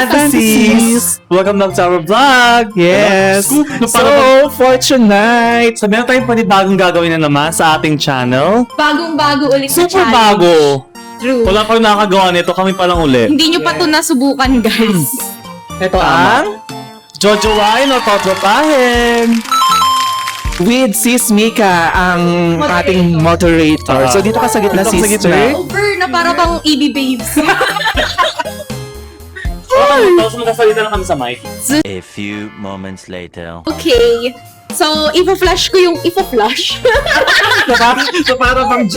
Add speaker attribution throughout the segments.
Speaker 1: Fantasies! Welcome back to our vlog! Yes! So, for tonight, sabi na tayong panibagong gagawin na naman sa ating channel.
Speaker 2: Bagong-bago ulit na
Speaker 1: Super
Speaker 2: challenge.
Speaker 1: bago!
Speaker 2: True.
Speaker 1: Wala pa rin nakakagawa nito, kami pa lang ulit.
Speaker 2: Hindi nyo pa ito nasubukan, guys.
Speaker 1: Ito ang Jojo Wine o Totropahin! With Sis Mika, ang ating moderator. So, dito ka sa gitna,
Speaker 3: Dito ka sa
Speaker 1: sister.
Speaker 3: gitna.
Speaker 2: Over na para bang EB Babes.
Speaker 1: Tapos magkasalita lang kami sa mic.
Speaker 3: A few moments later.
Speaker 2: Okay. So, ipa-flash ko yung ipa-flash.
Speaker 1: So, para bang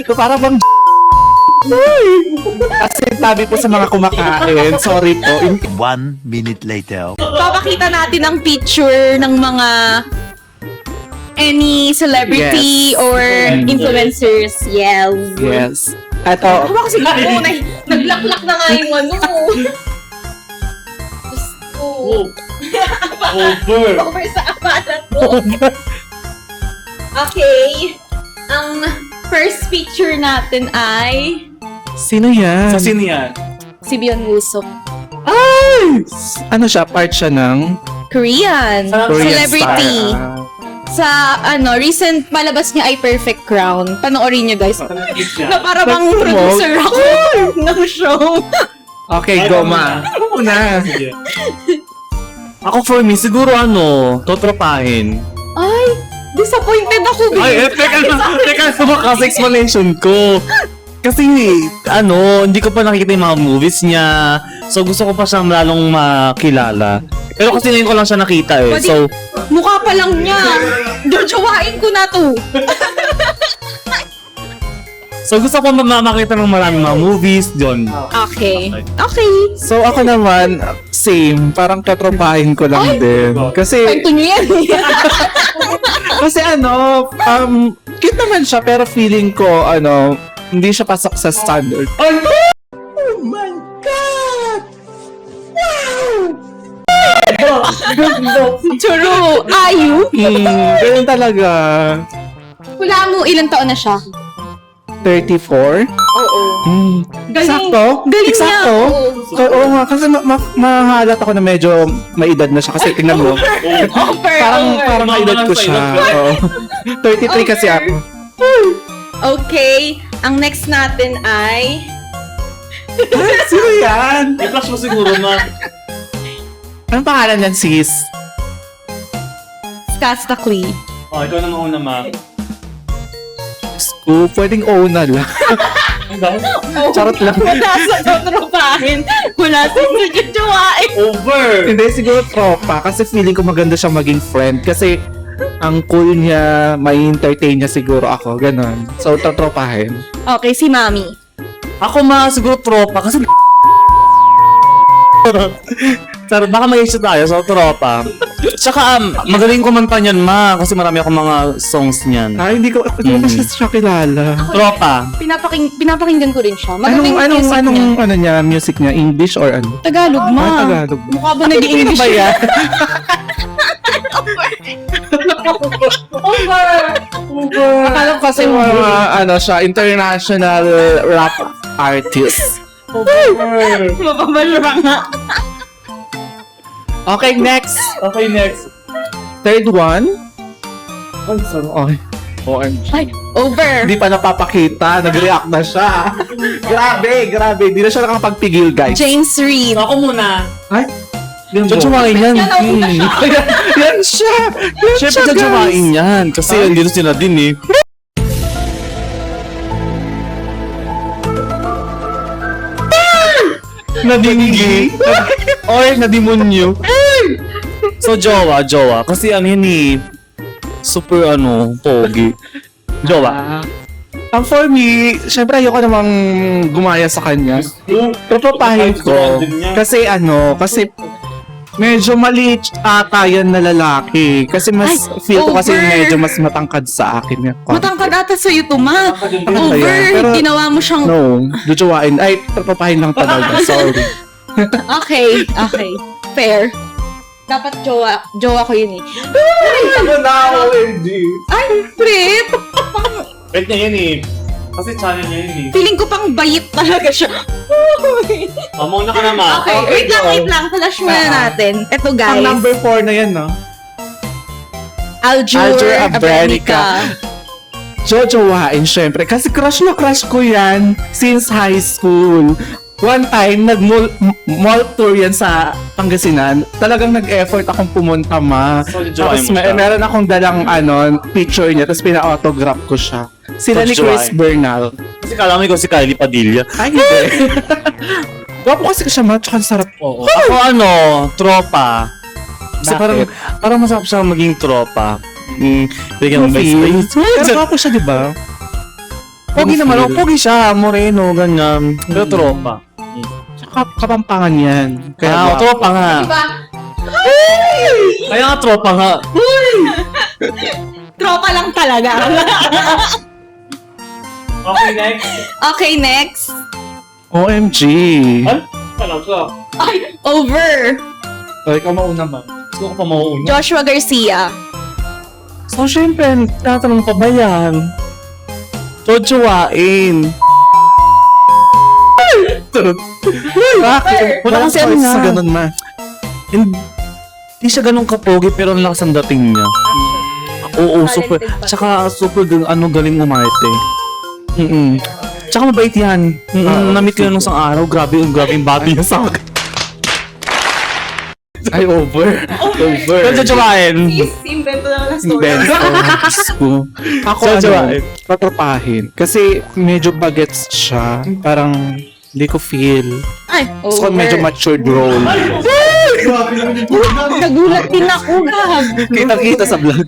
Speaker 1: So, para bang Kasi tabi po sa mga kumakain. Sorry po.
Speaker 3: 1 minute later.
Speaker 2: Papakita natin ang picture ng mga any celebrity
Speaker 1: Yes.
Speaker 2: or influencers. Yes.
Speaker 1: Yes. Ito.
Speaker 2: Hawa kasi ako, naglaklak na nga yung ano. Diyos ko.
Speaker 1: Over.
Speaker 2: Over sa aparat ko. Okay. Ang first picture natin ay
Speaker 1: Sino yan? Sa sino yan?
Speaker 2: si Byeon Woo-seok.
Speaker 1: Ay! Ano siya? Part siya ng
Speaker 2: Korean.
Speaker 1: Korean
Speaker 2: Celebrity.
Speaker 1: star.
Speaker 2: Sa recent palabas niya ay Perfect Crown. Panoorin niyo guys. Na para bang producer ako ng show.
Speaker 1: Okay, go ma. Ako na. Ako for me, siguro Totropahin.
Speaker 2: Ay, disappointed ako.
Speaker 1: Teka, sumakas explanation ko. Kasi, hindi ko pa nakikita yung mga movies niya. So, gusto ko pa siyang lalong makilala. Pero kasi ngayon ko lang siya nakita eh.
Speaker 2: Pwede-
Speaker 1: So,
Speaker 2: Mukha pa lang niya. Jojowain ko na to.
Speaker 1: gusto ko makita ng maraming mga movies doon.
Speaker 2: Okay. Okay.
Speaker 4: So ako naman, same. Parang tatropahin ko lang din. Kasi,
Speaker 2: Kwento niyo yan.
Speaker 4: kasi cute naman siya pero feeling ko, hindi siya pasok sa standard.
Speaker 2: True. Ayu.
Speaker 4: Ganun talaga.
Speaker 2: Wala mo, ilang taon na siya?
Speaker 4: 34?
Speaker 2: Oo. Galing.
Speaker 4: Sakto?
Speaker 2: Galing niya.
Speaker 4: Sakto?
Speaker 2: Oo.
Speaker 4: So, oo nga, kasi mahalat ako na medyo may edad na siya. Kasi tingnan mo, parang may edad ko siya. Oo. 33 kasi ako.
Speaker 2: Okay. Ang next natin ay
Speaker 4: Sino yan?
Speaker 1: I-flash mo siguro na.
Speaker 4: Anong pangalan yan, sis?
Speaker 2: Skasta Klee.
Speaker 1: Oh, ikaw na mauna, ma.
Speaker 4: Ko, pwedeng na lang. Charot lang.
Speaker 2: Wala sa totropahin. Wala sa jojowain.
Speaker 1: Over!
Speaker 4: Hindi, siguro tropa. Kasi feeling ko maganda siya maging friend. Kasi ang cool niya, may entertain niya siguro ako. Ganon. So, tatropahin.
Speaker 2: Okay, si Mami.
Speaker 1: Ako siguro tropa kasi Sir, baka mag-issue tayo sa tropa. Tsaka, magaling kumanta niyan, ma. Kasi marami akong mga songs niyan.
Speaker 4: Hindi ko siya kilala.
Speaker 1: Tropa.
Speaker 2: Pinapakinggan ko rin siya. Maganda yung music
Speaker 4: Anong
Speaker 2: niya.
Speaker 4: music niya? English or ano?
Speaker 2: Tagalog, ma.
Speaker 4: Tagalog.
Speaker 2: Mukha ba nag-i-English
Speaker 4: ba yan? Akala ko kasi siya, international rap artist.
Speaker 2: Mapapalura nga.
Speaker 4: Okay, next.
Speaker 1: Okay, next.
Speaker 4: Third one. Okay. OMG.
Speaker 2: Ay, over.
Speaker 4: Hindi pa napapakita. Nag-react na siya. Grabe. Hindi na siya nakapagpigil, guys.
Speaker 2: James Reid.
Speaker 1: Ako muna.
Speaker 4: Ay,
Speaker 1: Jajawain yan.
Speaker 2: Yan, nauna siya.
Speaker 4: yan siya.
Speaker 1: Siyempre, jajawain yan. Kasi andito sila din eh. Nadinggi. Or nadimonyo. So, jowa. Kasi yan eh. Super pogi. Jowa.
Speaker 4: Ang for me, syempre ayoko namang gumaya sa kanya. Propapahin ko. Kasi medyo maliit ata yan na lalaki. Kasi mas
Speaker 2: Ay,
Speaker 4: feel ko kasi
Speaker 2: over.
Speaker 4: medyo mas matangkad sa akin.
Speaker 2: Matangkad ata sa'yo to, ma. Over.
Speaker 4: Pero-
Speaker 2: Ginawa mo siyang...
Speaker 4: No, duduwain. Ay, propapahin lang talaga. Sorry.
Speaker 2: Okay. Fair. Dapat jowa ko yun eh.
Speaker 4: Ano na, OMG?
Speaker 2: Ay, Fred!
Speaker 1: Wait na yan eh. Kasi channel niya yun eh.
Speaker 2: Feeling ko pang bayit talaga siya.
Speaker 1: Mauna ka naman.
Speaker 2: Okay, wait lang. Flash muna natin. Ito, guys.
Speaker 4: Ang number 4 na yan, no?
Speaker 2: Aljur
Speaker 4: Aljur
Speaker 2: Abrenica.
Speaker 4: Jojowain, syempre. Kasi crush na crush ko yan since high school. One time, nag-mall tour yan sa Pangasinan. Talagang nag-effort akong pumunta, ma.
Speaker 1: So, jojowain
Speaker 4: Tapos
Speaker 1: mo siya?
Speaker 4: meron akong dalang picture niya, tapos pina-autograph ko siya. Sila ni Chris
Speaker 1: Jojowain.
Speaker 4: Bernal.
Speaker 1: Kasi kala mo ikaw si Kylie Padilla.
Speaker 4: Ay, hindi. Gwapo kasi siya, ma. Tsaka ang sarap.
Speaker 1: Oo. Ako tropa. Kasi
Speaker 4: Bakit?
Speaker 1: parang masarap siya maging tropa. Bigyan mo best
Speaker 4: Feel.
Speaker 1: friend.
Speaker 4: Pero gwapo siya, di ba?
Speaker 1: Pogi naman.
Speaker 4: Feel.
Speaker 1: Pogi siya. Moreno, ganyan. Pero tropa.
Speaker 4: Tsaka kapampangan yan. Kaya gwapo.
Speaker 1: Tropa nga.
Speaker 2: Diba?
Speaker 1: Kaya nga tropa nga.
Speaker 2: Tropa lang talaga.
Speaker 1: Okay, next.
Speaker 2: Okay, next.
Speaker 4: OMG.
Speaker 1: Talaga.
Speaker 2: Ay, over.
Speaker 4: O, ikaw mauna, ma.
Speaker 1: Gusto ko pa mauuna.
Speaker 2: Joshua Garcia.
Speaker 1: So, syempre, tatanong pa ba yan? Jojowain.
Speaker 4: Bakit?
Speaker 1: Wala kasi ano
Speaker 4: choice
Speaker 1: nga.
Speaker 4: sa ganun, ma.
Speaker 1: Hindi siya ganun kapogi pero ang lakas ang dating niya. Oo, super.
Speaker 2: Talented pa.
Speaker 1: Tsaka super galing umarte. Tsaka mabait yan. Namit ko yun nung isang araw. Grabe yung bati niya sa akin.
Speaker 4: Ay, over. Over.
Speaker 1: Pero jojowain.
Speaker 2: Invento na ng
Speaker 4: Invento. Diyos ko. Ako,
Speaker 1: Jojowain.
Speaker 4: tatrapahin. Kasi medyo bagets siya. Parang hindi ko feel.
Speaker 2: Ay,
Speaker 4: Gusto ko medyo matured role.
Speaker 2: Nagulat din ako, Gab.
Speaker 4: Kitang-kita sa vlog.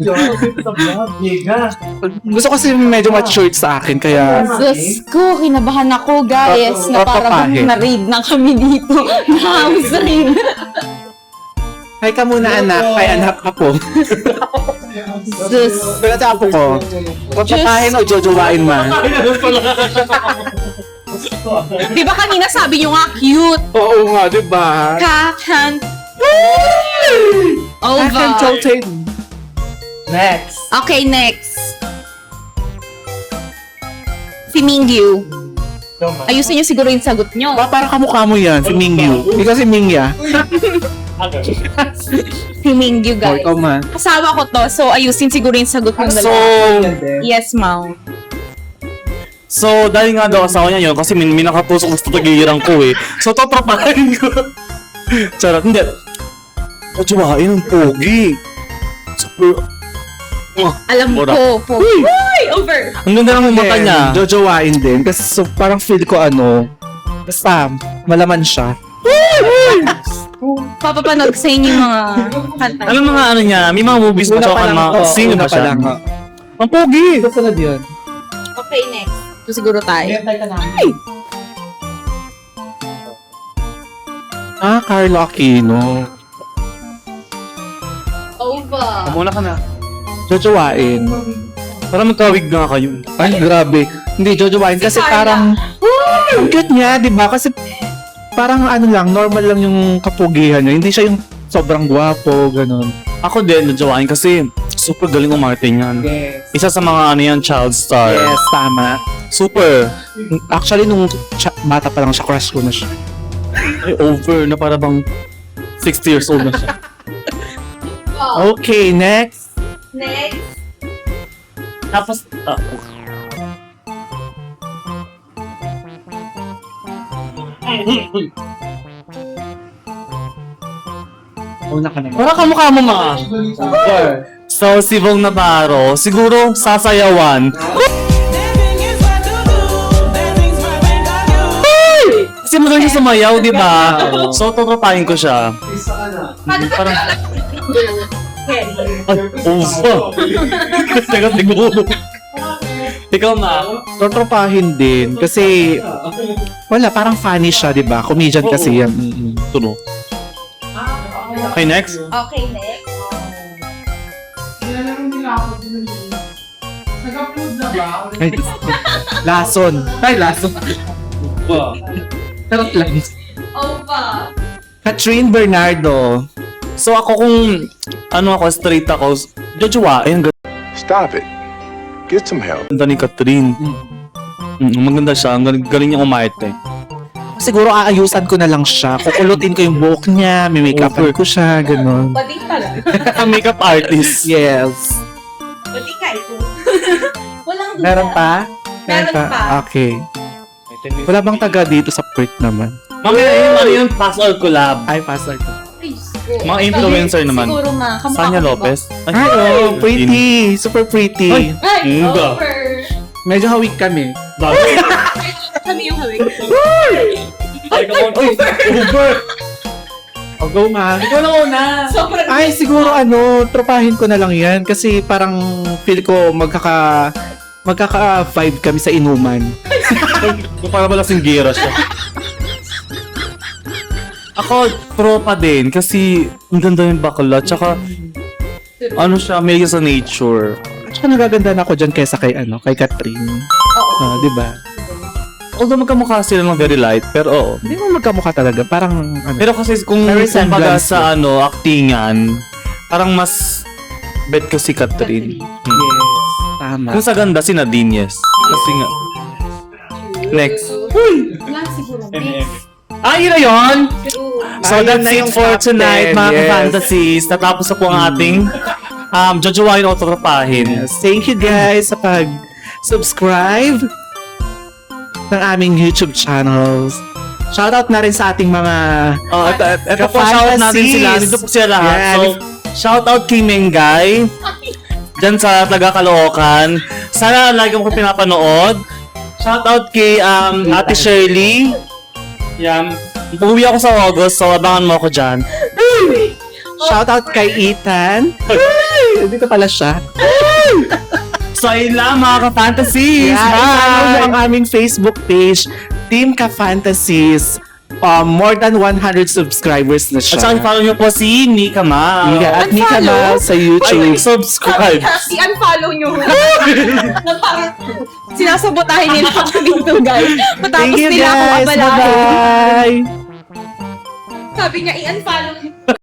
Speaker 4: Gusto ko kasi medyo matured sa akin. Kaya
Speaker 2: Diyos ko, kinabahan ako, guys, na parang
Speaker 4: Papapahin.
Speaker 2: na-raid na kami dito. Na-house raid.
Speaker 4: hi ka muna, anak. Kay anak ako.
Speaker 2: Diyos.
Speaker 4: Pero sa apo ko, tatrapahin o jojowain, ma.
Speaker 2: Di ba kanina sabi nyo nga cute?
Speaker 4: Oo nga, di ba?
Speaker 2: Kakan. Over.
Speaker 4: Next.
Speaker 2: Okay, next. Si Mingyu. Ayusin nyo siguro yung sagot nyo.
Speaker 4: Parang kamukha mo yan, si Mingyu. Ikaw si Mingya.
Speaker 2: Si Mingyu,
Speaker 4: O,
Speaker 2: guys.
Speaker 4: ikaw man.
Speaker 2: Kasama ko to, so ayusin siguro yung sagot ng
Speaker 1: So,
Speaker 2: dalawa. Yes, ma'am.
Speaker 1: dahil nga daw asawa niya yun, kasi may nakatusok sa tagiran ko eh. So, totropahin ko. Charot, hindi. Jojowain ang pogi. Super.
Speaker 2: Alam
Speaker 1: Ora.
Speaker 2: ko. Uy! Over!
Speaker 1: Ang ganda ng mata niya.
Speaker 4: Jojowain din. Kasi so, parang feel ko basta malaman siya.
Speaker 2: Papapanood sa inyo yung mga kanta.
Speaker 1: Alam mo nga ano niya, may mga movies pa siya kan mga sino ba siya? Ang pogi.
Speaker 4: Kasunod yun.
Speaker 2: Okay, next. Ito siguro tayo.
Speaker 4: Carlo Aquino.
Speaker 2: Over.
Speaker 1: Muna ka na.
Speaker 4: Jojowain.
Speaker 1: Para magkawig na kayo.
Speaker 4: Ay, grabe. Hindi, jojowain. Kasi
Speaker 2: Carla.
Speaker 4: parang, ang cute niya, di ba? Kasi parang normal lang yung kapugihan niya. Hindi siya yung sobrang gwapo, ganun.
Speaker 1: Ako din, jojowain kasi super galing umarte niyan.
Speaker 4: Yes.
Speaker 1: Isa sa mga child star.
Speaker 4: Yes, tama.
Speaker 1: Super.
Speaker 4: Actually, nung bata pa lang siya, crush ko na siya.
Speaker 1: Ay, over na para bang 60 years old na siya.
Speaker 4: Okay, next.
Speaker 2: Next.
Speaker 1: Tapos,
Speaker 4: Una ka naman.
Speaker 1: para kamukha mo mga. So, si Bong Navarro, siguro sasayawan. Kasi magaling siya sumayaw, di ba? So, tutupain ko siya. Parang, ay, oh, teka, siguro. Ikaw na.
Speaker 4: Totropahin din. Kasi, wala, parang funny siya, di ba? Comedian kasi yan.
Speaker 1: Tulo. Okay, next.
Speaker 2: Okay, next.
Speaker 4: Ay, Lason. Ay, Lason. Charot lang.
Speaker 2: Over.
Speaker 4: Catherine Bernardo.
Speaker 1: So, ako kung, straight ako, jojowain,
Speaker 5: Stop it. Get some help.
Speaker 1: ganda ni Catherine. Maganda siya. Ang galing niya umarte.
Speaker 4: Siguro aayusan ko na lang siya. Kukulutin ko yung buhok niya, may make-upan ko siya, ganun.
Speaker 2: Bading pala.
Speaker 1: Makeup artist.
Speaker 4: Yes.
Speaker 2: Bading ka ito. Walang duda.
Speaker 4: Meron pa?
Speaker 2: Meron pa.
Speaker 4: Okay. Wala bang taga dito sa Perth naman?
Speaker 1: Mamaya yun, ano yun, pass all collab.
Speaker 4: Ay, pasal ko.
Speaker 2: Ay, siguro.
Speaker 1: Mga influencer naman.
Speaker 2: Siguro ma. Kamukha
Speaker 1: Sanya
Speaker 2: ko, diba?
Speaker 1: Lopez.
Speaker 4: Ay, oh, pretty. Super pretty.
Speaker 1: Ay.
Speaker 2: Ay,
Speaker 1: Hindi.
Speaker 2: over.
Speaker 4: Medyo hawig kami.
Speaker 2: Kami yung hawig.
Speaker 1: Uber!
Speaker 4: Oh, go, ma.
Speaker 1: Ikaw na una!
Speaker 2: Sobrang
Speaker 4: Ay, siguro tropahin ko na lang yan. Kasi parang feel ko magkaka-vibe kami sa inuman.
Speaker 1: Para wala gira siya. Ako, tropa din. Kasi ang ganda yung bakla. Tsaka, ano siya, may sa nature.
Speaker 4: At saka nagaganda na ako dyan kaysa kay Catherine.
Speaker 2: Oo.
Speaker 4: Di ba?
Speaker 1: Although magkamukha sila ng very light, pero oo.
Speaker 4: Hindi mo magkamukha talaga. Parang,
Speaker 1: Pero kasi kung
Speaker 4: May
Speaker 1: kumbaga
Speaker 4: resemblance
Speaker 1: sa actingan, parang mas bet ko si Catherine.
Speaker 4: yes. Tama.
Speaker 1: Kung sa ganda, si Nadine, yes. Kasi nga. Next.
Speaker 2: Wala siguro. Next.
Speaker 1: Yun na yun! So
Speaker 4: Ayun
Speaker 1: that's
Speaker 4: na
Speaker 1: it
Speaker 4: yung
Speaker 1: for
Speaker 4: top
Speaker 1: tonight,
Speaker 4: 10,
Speaker 1: mga
Speaker 4: yes.
Speaker 1: fantasies. Natapos na po ang ating jojowain o tropahin.
Speaker 4: Yes. Thank you guys sa pag-subscribe ng aming YouTube channels. Shoutout na rin sa ating mga
Speaker 1: Ito po, shoutout natin sila. Dito po sila lahat.
Speaker 4: Yeah.
Speaker 1: So, shoutout kay Mengay. Dyan sa taga Caloocan. Sana lagi mo ko pinapanood. Shoutout kay Ate Shirley. Yan. Uuwi ako sa August, so abangan mo ako dyan.
Speaker 4: Shoutout kay Ethan. Ay, dito pala siya.
Speaker 1: So, ayun lang mga ka-fantasies.
Speaker 4: Yeah, follow mo
Speaker 1: Bye!
Speaker 4: ang aming Facebook page, Team Ka Fantasies. More than 100 subscribers na siya.
Speaker 1: At saka follow nyo po si Nika Ma.
Speaker 4: Nika, at Nika
Speaker 2: Unfollow?
Speaker 4: Ma sa YouTube.
Speaker 1: Subscribe.
Speaker 2: I-unfollow nyo. Na parang sinasabotahin nila ako dito, guys. Matapos
Speaker 4: Thank you
Speaker 2: nila ako
Speaker 4: guys.
Speaker 2: abalahin.
Speaker 4: Bye-bye.
Speaker 2: Sabi niya, i-unfollow nyo.